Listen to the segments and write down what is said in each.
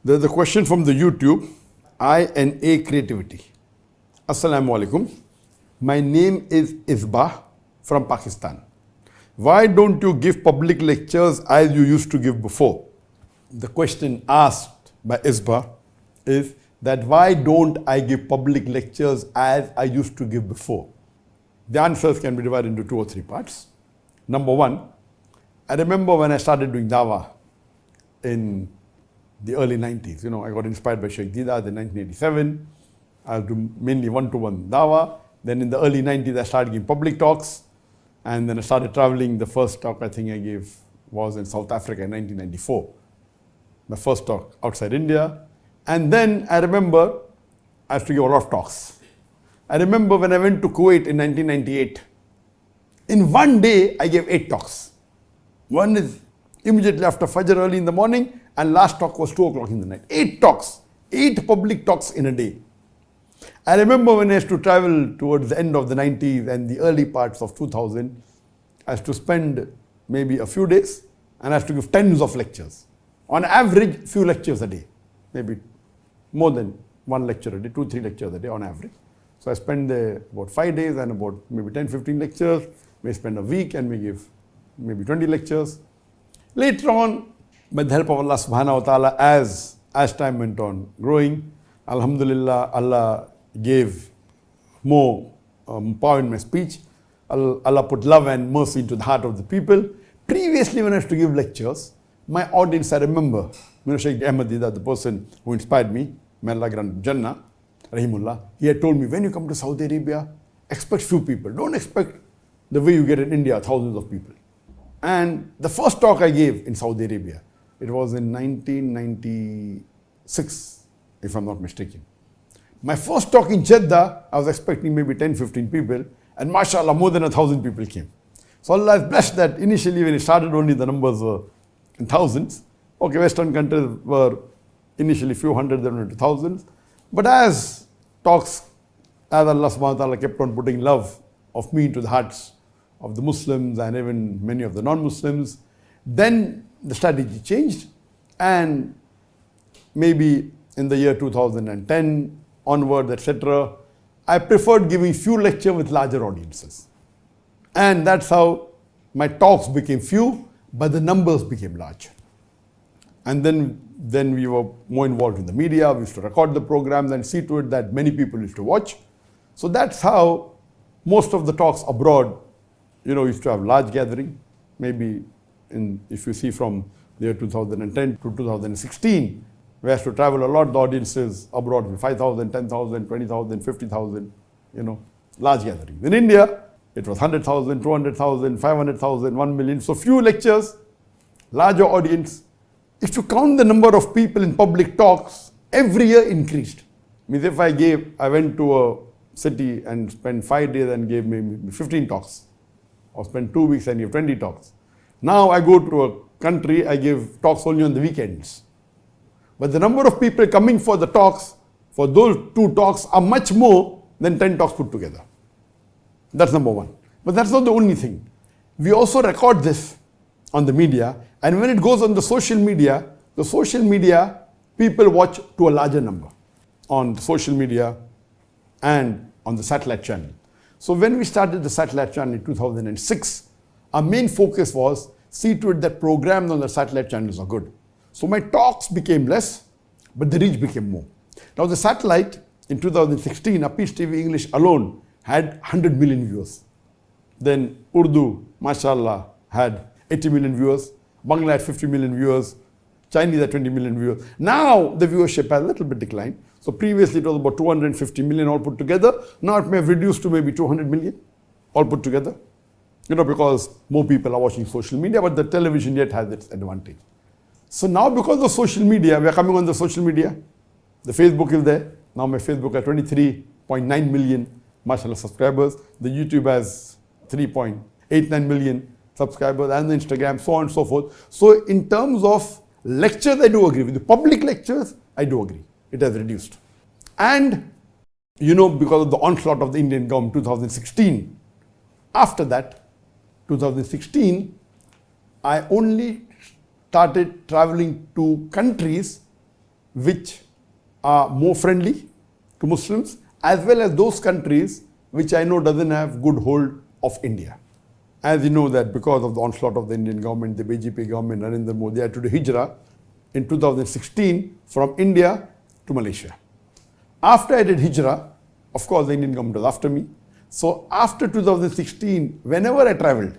There's a question from the YouTube, INA Creativity. Assalamu alaikum. My name is Isbah from Pakistan. Why don't you give public lectures as you used to give before? The question asked by Isbah is that why don't I give public lectures as I used to give before? The answers can be divided into 2 or 3 parts. Number one, I remember when I started doing dawah in the early 90s. I got inspired by Sheikh Didat in 1987. I was doing mainly one-to-one dawah. Then in the early 90s, I started giving public talks. And then I started traveling. The first talk I think I gave was in South Africa in 1994. My first talk outside India. And then I remember I used to give a lot of talks. I remember when I went to Kuwait in 1998. In one day, I gave 8 talks. One is immediately after Fajr early in the morning, and last talk was 2 o'clock in the night. 8 talks, 8 public talks in a day. I remember when I used to travel towards the end of the 90s and the early parts of 2000, I used to spend maybe a few days and I used to give tens of lectures. On average, few lectures a day, maybe more than 1 lecture a day, 2-3 lectures a day on average. So I spend there about 5 days and about maybe 10-15 lectures. We spend a week and we give maybe 20 lectures. Later on, with the help of Allah subhanahu wa ta'ala, as time went on growing, alhamdulillah, Allah gave more power in my speech. Allah put love and mercy into the heart of the people. Previously, when I used to give lectures, my audience, I remember, Sheikh Ahmad Didat, the person who inspired me, may Allah grant Jannah, Rahimullah, he had told me, when you come to Saudi Arabia, expect few people. Don't expect the way you get in India, thousands of people. And the first talk I gave in Saudi Arabia, it was in 1996, if I'm not mistaken. My first talk in Jeddah, I was expecting maybe 10-15 people, and mashallah, more than 1,000 people came. So Allah has blessed that initially when it started only the numbers were in thousands. Okay, Western countries were initially few hundred, then into thousands. But as Allah subhanahu wa ta'ala kept on putting love of me into the hearts of the Muslims and even many of the non-Muslims, then the strategy changed, and maybe in the year 2010 onward, etc., I preferred giving few lectures with larger audiences. And that's how my talks became few, but the numbers became large. And then we were more involved in the media. We used to record the programs and see to it that many people used to watch. So that's how most of the talks abroad, used to have large gathering. Maybe if you see from the year 2010 to 2016, we had to travel a lot. The audiences abroad were 5,000, 10,000, 20,000, 50,000, large gatherings. In India, it was 100,000, 200,000, 500,000, 1 million. So few lectures, larger audience. If you count the number of people in public talks, every year increased. Means if I went to a city and spent 5 days and gave maybe 15 talks, or spent 2 weeks and gave 20 talks. Now I go to a country, I give talks only on the weekends. But the number of people coming for the talks, for those 2 talks, are much more than 10 talks put together. That's number one. But that's not the only thing. We also record this on the media, and when it goes on the social media, people watch to a larger number on social media and on the satellite channel. So when we started the satellite channel in 2006, our main focus was see to it that programs on the satellite channels are good. So my talks became less, but the reach became more. Now the satellite in 2016, Peace TV English alone had 100 million viewers. Then Urdu, mashallah, had 80 million viewers. Bangla had 50 million viewers. Chinese had 20 million viewers. Now the viewership has a little bit declined. So previously it was about 250 million all put together. Now it may have reduced to maybe 200 million all put together. Because more people are watching social media, but the television yet has its advantage. So now because of social media, we are coming on the social media. The Facebook is there. Now my Facebook has 23.9 million, mashallah, subscribers. The YouTube has 3.89 million subscribers, and the Instagram, so on and so forth. So in terms of lectures, I do agree with you. Public lectures, I do agree. It has reduced. And, because of the onslaught of the Indian government 2016, after that, 2016, I only started traveling to countries which are more friendly to Muslims, as well as those countries which I know doesn't have good hold of India. As you know that because of the onslaught of the Indian government, the BJP government, Narendra Modi had to do hijrah in 2016 from India to Malaysia. After I did hijrah, of course the Indian government was after me. So after 2016, whenever I traveled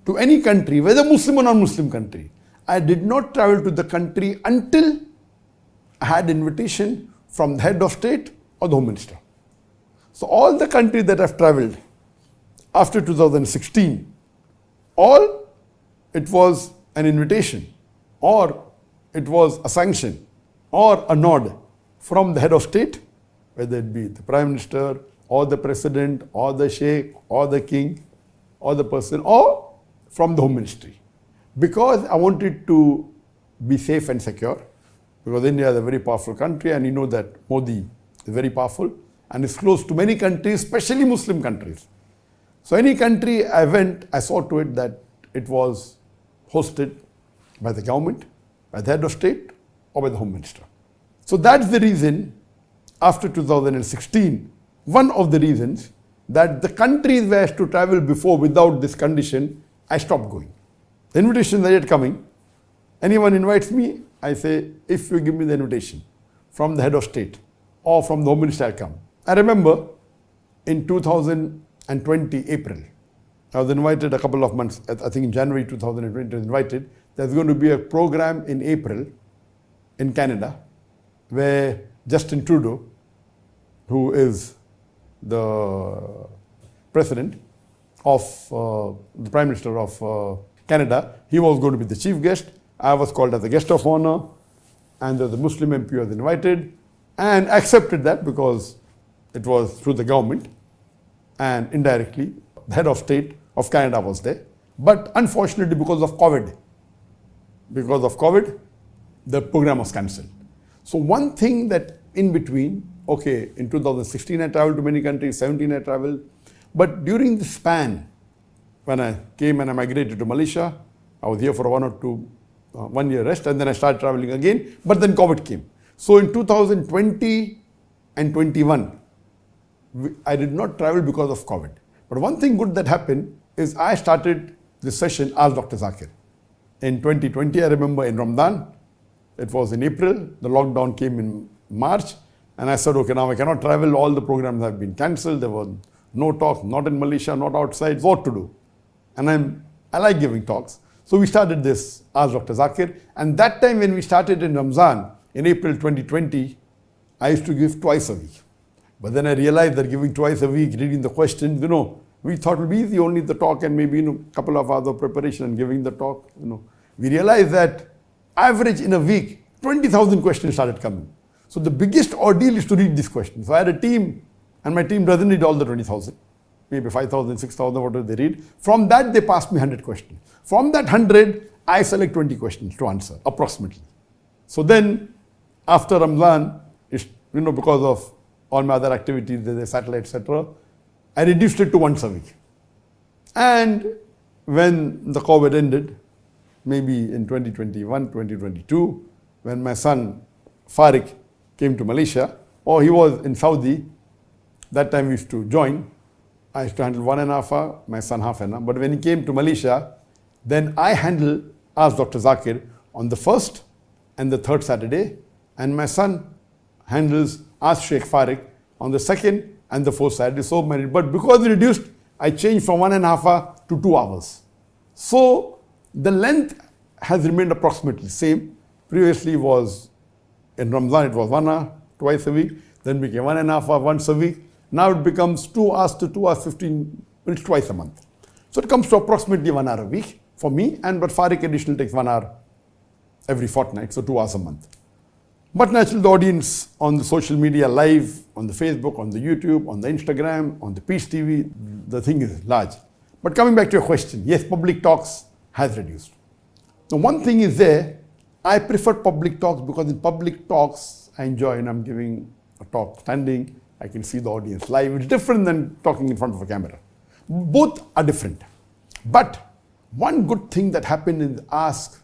to any country, whether Muslim or non-Muslim country, I did not travel to the country until I had invitation from the head of state or the home minister. So all the countries that I've traveled after 2016, all it was an invitation or it was a sanction or a nod from the head of state, whether it be the prime minister or the president or the sheikh or the king or the person, or from the home ministry. Because I wanted to be safe and secure, because India is a very powerful country and you know that Modi is very powerful and is close to many countries, especially Muslim countries. So any country I went, I saw to it that it was hosted by the government, by the head of state or by the home minister. So that's the reason after 2016, one of the reasons that the countries where I used to travel before without this condition, I stopped going. The invitations are yet coming. Anyone invites me, I say, if you give me the invitation from the head of state or from the home minister, I'll come. I remember in 2020, April, I was invited a couple of months, I think in January 2020, I was invited. There's going to be a program in April in Canada where Justin Trudeau, who is the president of the Prime Minister of Canada, he was going to be the chief guest. I was called as a guest of honor, and the Muslim MP was invited and accepted that because it was through the government and indirectly the head of state of Canada was there. But unfortunately because of COVID, the program was cancelled. So one thing that in between, okay, in 2016 I traveled to many countries, 17 I traveled, but during the span, when I came and I migrated to Malaysia, I was here for 1 year rest and then I started traveling again, but then COVID came. So in 2020 and 21, I did not travel because of COVID. But one thing good that happened is I started this session as Dr. Zakir. In 2020, I remember in Ramadan, it was in April, the lockdown came in March, and I said, okay, now I cannot travel, all the programs have been cancelled, there was no talk, not in Malaysia, not outside, what to do? And I like giving talks. So we started this as Dr. Zakir, and that time when we started in Ramzan, in April 2020, I used to give twice a week. But then I realized that giving twice a week, reading the questions, we thought it would be easy, only the talk and maybe a couple of hours of preparation and giving the talk. We realized that average in a week, 20,000 questions started coming. So the biggest ordeal is to read these questions. So I had a team, and my team doesn't read all the 20,000. Maybe 5,000, 6,000, whatever they read. From that, they passed me 100 questions. From that 100, I select 20 questions to answer, approximately. So then, after Ramadan, because of all my other activities, the satellite, etc., I reduced it to once a week. And when the COVID ended, maybe in 2021, 2022, when my son Farik came to Malaysia, or he was in Saudi, that time we used to join. I used to handle 1.5 hour, my son half an hour. But when he came to Malaysia, then I handle as Dr. Zakir on the first and the third Saturday, and my son handles as Sheikh Farik on the second and the fourth Saturday. So many, but because we reduced, I changed from 1.5 hour to 2 hours. So the length has remained approximately same. Previously was in Ramadan, it was 1 hour twice a week, then became 1.5 hour once a week. Now it becomes 2 hours to 2 hours 15 minutes twice a month. So it comes to approximately 1 hour a week for me, but Farik additional takes 1 hour every fortnight, so 2 hours a month. But naturally the audience on the social media live, on the Facebook, on the YouTube, on the Instagram, on the Peace TV, the thing is large. But coming back to your question, yes, public talks has reduced. Now one thing is there, I prefer public talks because in public talks I enjoy, and I'm giving a talk standing, I can see the audience live. It's different than talking in front of a camera. Both are different. But one good thing that happened in the Ask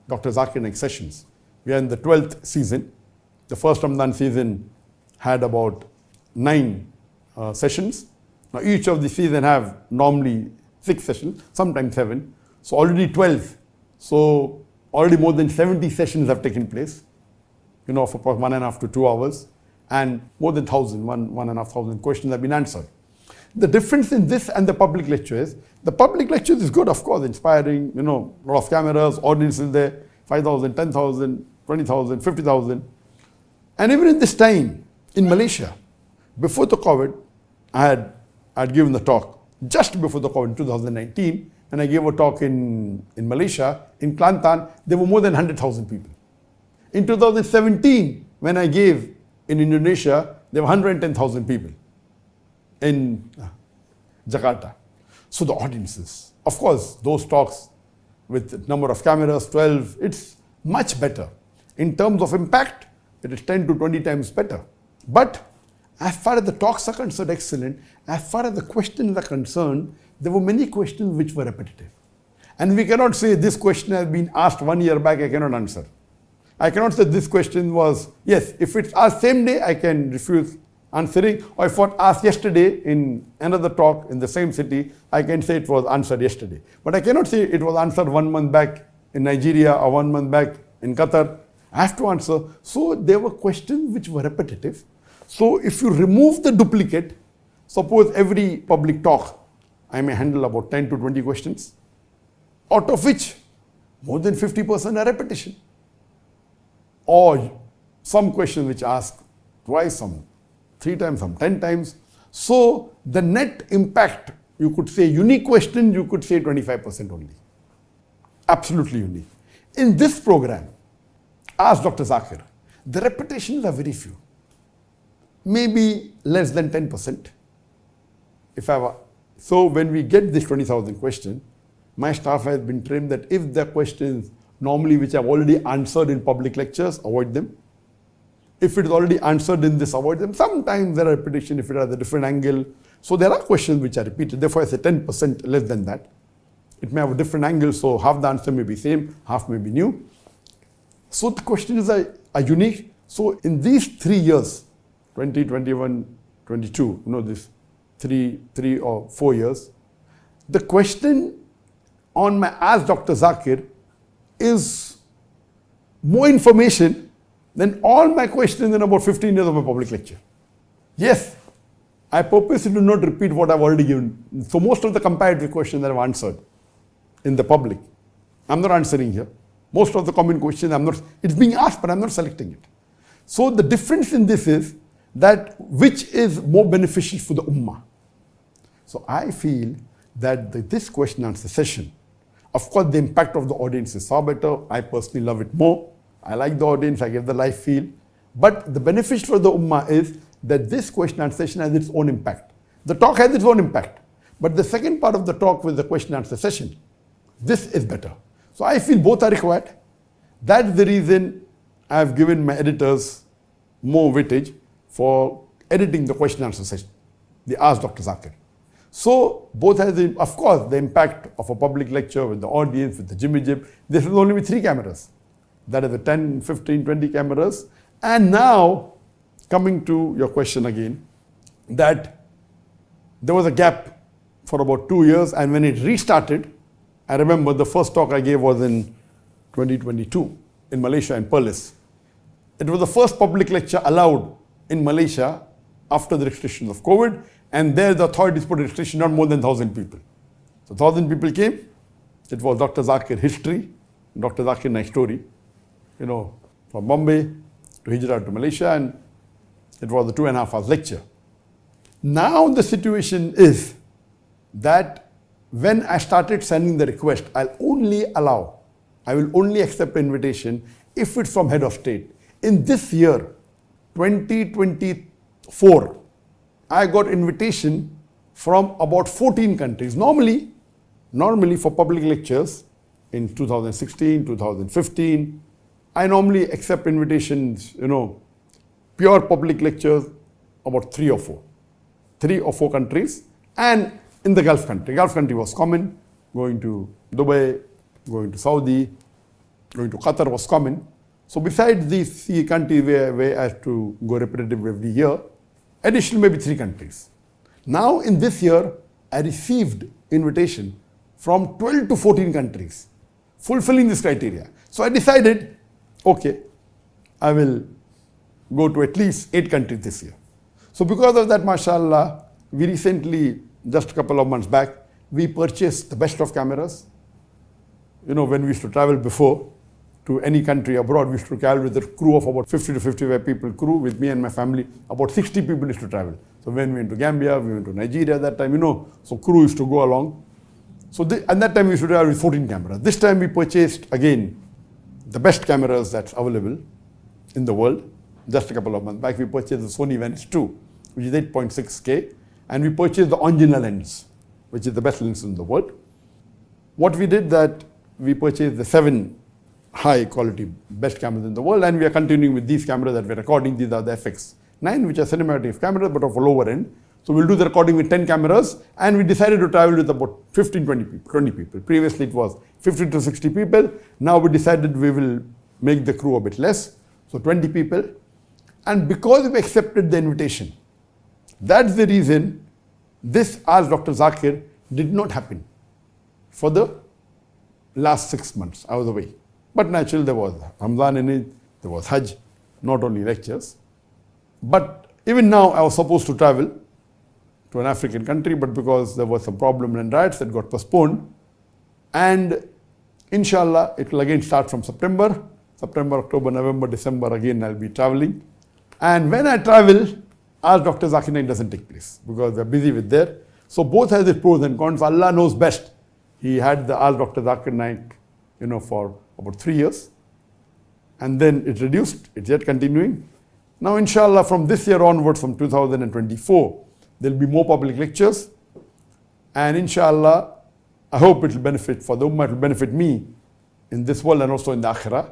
Dr. Zakir Naiks sessions, We are in the 12th season. The first Ramadan season had about 9 sessions. Now each of the season have normally 6 sessions, sometimes 7. So already 12. So already more than 70 sessions have taken place, for about 1.5 to 2 hours. And more than 1,500 questions have been answered. The difference in this and the public lecture is, the public lecture is good, of course, inspiring, a lot of cameras, audiences there, 5,000, 10,000, 20,000, 50,000. And even in this time, in Malaysia, before the COVID, I had given the talk just before the COVID in 2019, and I gave a talk in Malaysia, in Kelantan, there were more than 100,000 people. In 2017, when I gave in Indonesia, there were 110,000 people in Jakarta. So the audiences, of course, those talks with the number of cameras, 12, it's much better. In terms of impact, it is 10 to 20 times better. But as far as the talks are concerned, excellent. As far as the questions are concerned, there were many questions which were repetitive. And we cannot say this question has been asked 1 year back, I cannot answer. I cannot say this question was, yes, if it's asked same day, I can refuse answering. Or if it was asked yesterday in another talk in the same city, I can say it was answered yesterday. But I cannot say it was answered 1 month back in Nigeria or 1 month back in Qatar. I have to answer. So there were questions which were repetitive. So if you remove the duplicate, suppose every public talk, I may handle about 10 to 20 questions, out of which more than 50% are repetition. Or some questions which ask twice, some 3 times, some 10 times. So the net impact, you could say unique question, you could say 25% only. Absolutely unique. In this program, ask Dr. Zakir, the repetitions are very few. Maybe less than 10%. So when we get this 20,000 question, my staff has been trained that if the questions normally which I've already answered in public lectures, avoid them. If it is already answered in this, avoid them. Sometimes there are repetition if it has a different angle. So there are questions which are repeated. Therefore, I say 10% less than that. It may have a different angle, so half the answer may be same, half may be new. So the questions are unique. So in these 3 years, 20, 21, 22, this 3 or 4 years, the question on my Ask Dr. Zakir is more information than all my questions in about 15 years of my public lecture. Yes, I purposely do not repeat what I've already given. So most of the comparative questions that I've answered in the public, I'm not answering here. Most of the common questions, it's being asked, but I'm not selecting it. So the difference in this is that which is more beneficial for the Ummah. So I feel that this question answer session, of course the impact of the audience is far better. I personally love it more. I like the audience, I get the live feel. But the benefit for the Ummah is that this question answer session has its own impact. The talk has its own impact. But the second part of the talk with the question answer session, this is better. So I feel both are required. That's the reason I have given my editors more weightage for editing the question answer session. They asked Dr. Zakir. So both has, of course, the impact of a public lecture with the audience, with the jimmy jib. This is only with 3 cameras. That is the 10, 15, 20 cameras. And now, coming to your question again, that there was a gap for about 2 years, and when it restarted, I remember the first talk I gave was in 2022 in Malaysia in Perlis. It was the first public lecture allowed in Malaysia after the restrictions of COVID, and there the authorities put a restriction not more than 1,000 people. So 1,000 people came. It was Dr. Zakir history, Dr. Zakir Naiks story, from Bombay to Hijrah to Malaysia, and it was a 2.5 hours lecture. Now the situation is that when I started sending the request, I will only accept an invitation if it's from head of state. In this year, 2024, I got invitation from about 14 countries. Normally for public lectures in 2016, 2015, I normally accept invitations, pure public lectures, about 3 or 4. 3 or 4 countries, and in the Gulf country. Gulf country was common. Going to Dubai, going to Saudi, going to Qatar was common. So besides these 3 countries where I have to go repetitive every year, additional maybe 3 countries. Now in this year, I received invitation from 12 to 14 countries fulfilling this criteria. So I decided, okay, I will go to at least 8 countries this year. So because of that, mashallah, we recently, just a couple of months back, we purchased the best of cameras. You know, when we used to travel before to any country abroad, we used to travel with a crew of about 50 to 55 people crew with me and my family. About 60 people used to travel. So when we went to Gambia, we went to Nigeria at that time, you know, so crew used to go along. So at that time we used to travel with 14 cameras. This time we purchased again the best cameras that's available in the world. Just a couple of months back, we purchased the Sony Venice 2, which is 8.6K, and we purchased the original lens, which is the best lens in the world. What we did that we purchased the 7 high quality best cameras in the world, and we are continuing with these cameras that we're recording. These are the FX9, which are cinematic cameras but of a lower end. So we'll do the recording with 10 cameras, and we decided to travel with about 15, 20 people. Previously it was 50 to 60 people. Now we decided we will make the crew a bit less, so 20 people. And because we accepted the invitation, that's the reason this Ask Dr. Zakir did not happen for the last 6 months. I was away. But naturally there was Ramadan in it, there was Hajj, not only lectures. But even now I was supposed to travel to an African country, but because there was some problem and riots, that got postponed. And inshallah, it will again start from September, October, November, December, again I'll be traveling. And when I travel, Ask Dr. Zakir Naiks doesn't take place because we're busy with there. So both has its pros and cons. Allah knows best. He had the Ask Dr. Zakir Naiks, you know, for about 3 years. And then it reduced, it's yet continuing. Now inshallah, from this year onwards, from 2024, there'll be more public lectures. And inshallah, I hope it will benefit for the Ummah, it will benefit me in this world and also in the Akhirah.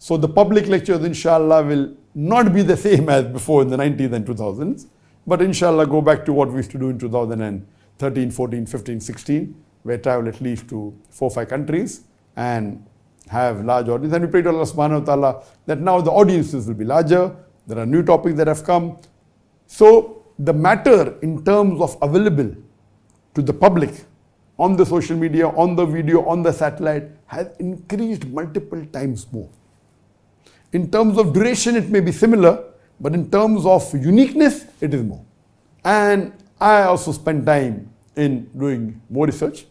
So the public lectures, inshallah, will not be the same as before in the 90s and 2000s, but inshallah go back to what we used to do in 2013, 14, 15, 16, where travel at least to 4 or 5 countries and have large audience. And we pray to Allah subhanahu wa ta'ala that now the audiences will be larger, there are new topics that have come. So the matter in terms of available to the public on the social media, on the video, on the satellite has increased multiple times more. In terms of duration, it may be similar, but in terms of uniqueness, it is more. And I also spend time in doing more research.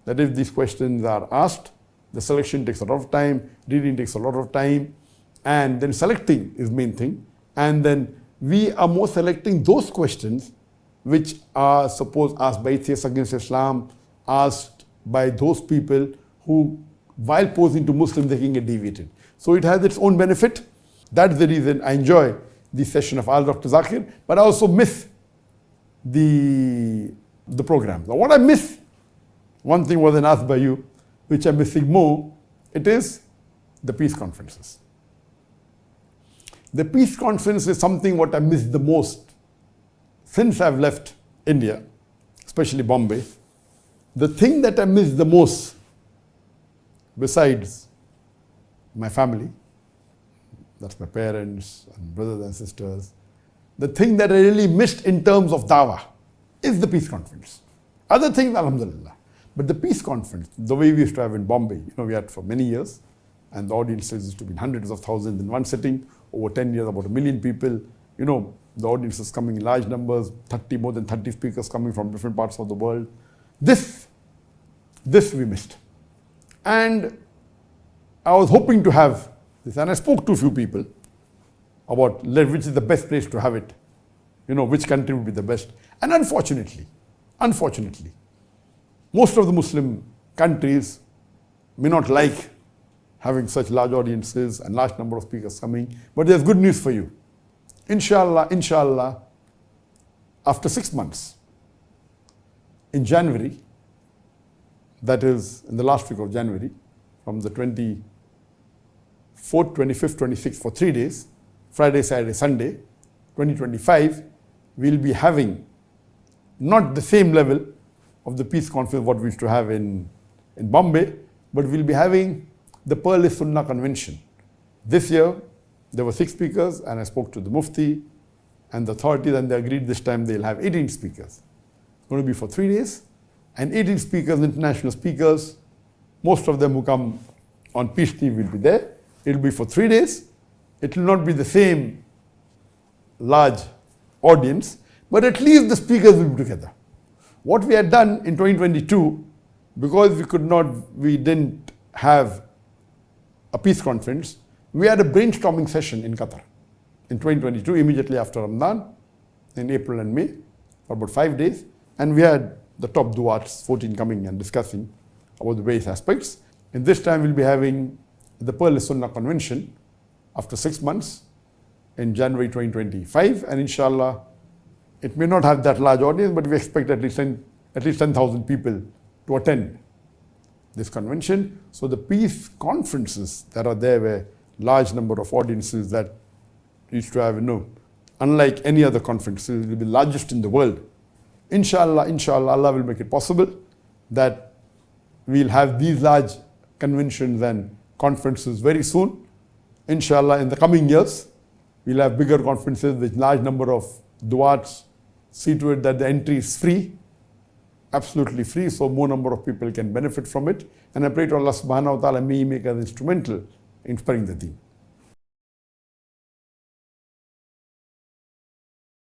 That if these questions are asked, the selection takes a lot of time, reading takes a lot of time, and then selecting is main thing. And then we are more selecting those questions which are suppose asked by atheists against Islam, asked by those people who, while posing to Muslims, they can get deviated. So it has its own benefit. That's the reason I enjoy this session of Ask Dr. Zakir, but I also miss the program. Now what I miss, one thing wasn't asked by you, which I'm missing more, it is the peace conferences. The peace conference is something what I miss the most since I've left India, especially Bombay. The thing that I miss the most, besides my family, that's my parents and brothers and sisters, the thing that I really missed in terms of dawah is the peace conference. Other things, alhamdulillah. But the peace conference, the way we used to have in Bombay, you know, we had for many years, and the audiences used to be in hundreds of thousands in one sitting, over 10 years, about 1 million people, you know, the audiences coming in large numbers, more than 30 speakers coming from different parts of the world. This we missed. And I was hoping to have this, and I spoke to a few people about which is the best place to have it, you know, which country would be the best. And unfortunately, most of the Muslim countries may not like having such large audiences and large number of speakers coming, but there's good news for you. Inshallah, after 6 months, in January, that is in the last week of January, from the 24th, 25th, 26th, for 3 days, Friday, Saturday, Sunday, 2025, we'll be having not the same level of the peace conference what we used to have in Bombay, but we'll be having the Pearl Sunnah Convention This year, there were 6 speakers, and I spoke to the Mufti and the authorities, and they agreed this time they'll have 18 speakers. It's going to be for 3 days, and 18 speakers, international speakers, most of them who come on Peace TV will be there. It will be for 3 days. It will not be the same large audience, but at least the speakers will be together. What we had done in 2022, because we didn't have a peace conference, we had a brainstorming session in Qatar in 2022, immediately after Ramadan, in April and May, for about 5 days. And we had the top duats, 14, coming and discussing about the various aspects. And this time we'll be having the Pearl Sunnah Convention after 6 months in January 2025. And inshallah, it may not have that large audience, but we expect at least 10,000 people to attend this convention. So the peace conferences that are there were large number of audiences that used to have, unlike any other conferences, it will be the largest in the world. Inshallah, Allah will make it possible that we'll have these large conventions and conferences very soon. Inshallah, in the coming years, we'll have bigger conferences with large number of duats. See to it that the entry is free, absolutely free, so more number of people can benefit from it. And I pray to Allah subhanahu wa ta'ala, may He make us instrumental in spreading the deen.